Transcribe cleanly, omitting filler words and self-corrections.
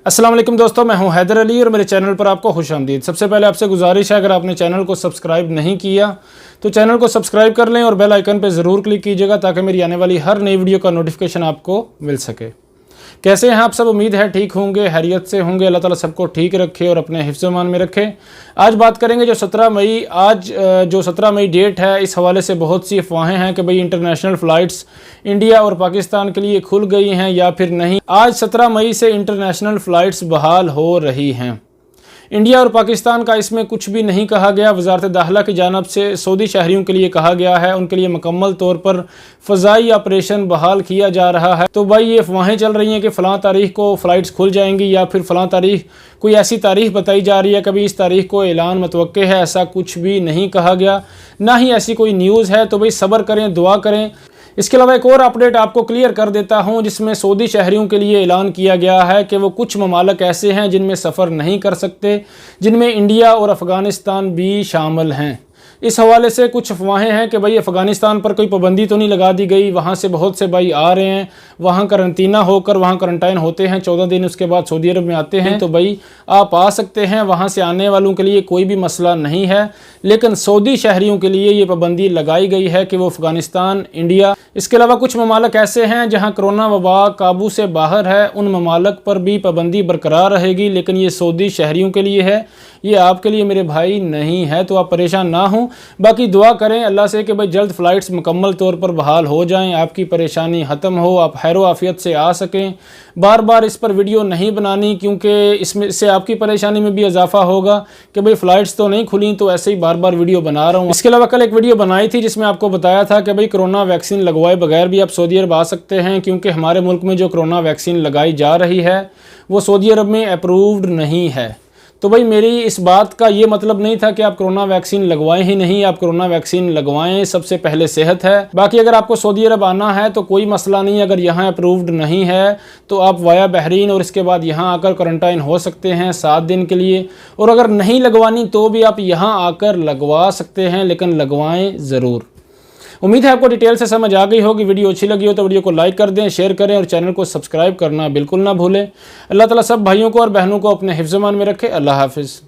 अस्सलाम वालेकुम दोस्तों, मैं हूं हैदर अली और मेरे चैनल पर आपको खुशामदीद। सबसे पहले आपसे गुजारिश है, अगर आपने चैनल को सब्सक्राइब नहीं किया तो चैनल को सब्सक्राइब कर लें और बेल आइकन पर ज़रूर क्लिक कीजिएगा ताकि मेरी आने वाली हर नई वीडियो का नोटिफिकेशन आपको मिल सके। कैसे हैं आप सब? उम्मीद है ठीक होंगे, हैरियत से होंगे। अल्लाह ताला सबको ठीक रखे और अपने हिफ्ज़-ए-मान में रखे। आज बात करेंगे जो 17 मई डेट है, इस हवाले से बहुत सी अफवाहें हैं कि भाई इंटरनेशनल फ़्लाइट्स इंडिया और पाकिस्तान के लिए खुल गई हैं या फिर नहीं। आज 17 मई से इंटरनेशनल फ़्लाइट्स बहाल हो रही हैं। इंडिया और पाकिस्तान का इसमें कुछ भी नहीं कहा गया। वज़ारत दाखिला की जानिब से सऊदी शहरियों के लिए कहा गया है, उनके लिए मुकम्मल तौर पर फ़ज़ाई ऑपरेशन बहाल किया जा रहा है। तो भाई ये अफवाहें चल रही हैं कि फ़लाँ तारीख को फ़्लाइट्स खुल जाएंगी या फिर फ़लाँ तारीख, कोई ऐसी तारीख बताई जा रही है, कभी इस तारीख को ऐलान मुतवक्के है। ऐसा कुछ भी नहीं कहा गया, ना ही ऐसी कोई न्यूज़ है। तो भाई सब्र करें, दुआ करें। इसके अलावा एक और अपडेट आपको क्लियर कर देता हूं, जिसमें सऊदी शहरियों के लिए ऐलान किया गया है कि वो कुछ ममालिक ऐसे हैं जिनमें सफ़र नहीं कर सकते, जिनमें इंडिया और अफ़गानिस्तान भी शामिल हैं। इस हवाले से कुछ अफवाहें हैं कि भाई अफ़गानिस्तान पर कोई पाबंदी तो नहीं लगा दी गई, वहाँ से बहुत से भाई आ रहे हैं, वहाँ करंटीना होकर वहाँ करंटाइन होते हैं 14 दिन, उसके बाद सऊदी अरब में आते हैं। तो भाई आप आ सकते हैं, वहाँ से आने वालों के लिए कोई भी मसला नहीं है। लेकिन सऊदी शहरियों के लिए ये पाबंदी लगाई गई है कि वो अफ़गानिस्तान, इंडिया, इसके अलावा कुछ ममालिक ऐसे हैं जहाँ कोरोना वबा काबू से बाहर है, उन ममालिक पर भी पाबंदी बरकरार रहेगी। लेकिन ये सऊदी शहरियों के लिए है, ये आपके लिए मेरे भाई नहीं है। तो आप परेशान ना हों, बाकी दुआ करें अल्लाह से कि भाई जल्द फ़्लाइट्स मुकम्मल तौर पर बहाल हो जाएं, आपकी परेशानी ख़त्म हो, आप खैरो आफियत से आ सकें। बार बार इस पर वीडियो नहीं बनानी, क्योंकि इसमें से आपकी परेशानी में भी इजाफा होगा कि भाई फ़्लाइट्स तो नहीं खुली, तो ऐसे ही बार बार वीडियो बना रहा हूँ। इसके अलावा कल एक वीडियो बनाई थी जिसमें आपको बताया था कि भाई कोरोना वैक्सीन लगवाए बगैर भी आप सऊदी अरब आ सकते हैं, क्योंकि हमारे मुल्क में जो कोरोना वैक्सीन लगाई जा रही है वो सऊदी अरब में अप्रूव्ड नहीं है। तो भाई मेरी इस बात का ये मतलब नहीं था कि आप कोरोना वैक्सीन लगवाएं ही नहीं, आप कोरोना वैक्सीन लगवाएं, सबसे पहले सेहत है। बाकी अगर आपको सऊदी अरब आना है तो कोई मसला नहीं, अगर यहाँ अप्रूव्ड नहीं है तो आप वाया बहरीन और इसके बाद यहाँ आकर क्वारंटाइन हो सकते हैं 7 दिन के लिए। और अगर नहीं लगवानी तो भी आप यहाँ आकर लगवा सकते हैं, लेकिन लगवाएं ज़रूर। उम्मीद है आपको डिटेल से समझ आ गई होगी। वीडियो अच्छी लगी हो तो वीडियो को लाइक कर दें, शेयर करें और चैनल को सब्सक्राइब करना बिल्कुल ना भूलें। अल्लाह ताला सब भाइयों को और बहनों को अपने हिफ्ज़-ए-मान में रखे। अल्लाह हाफ़िज़।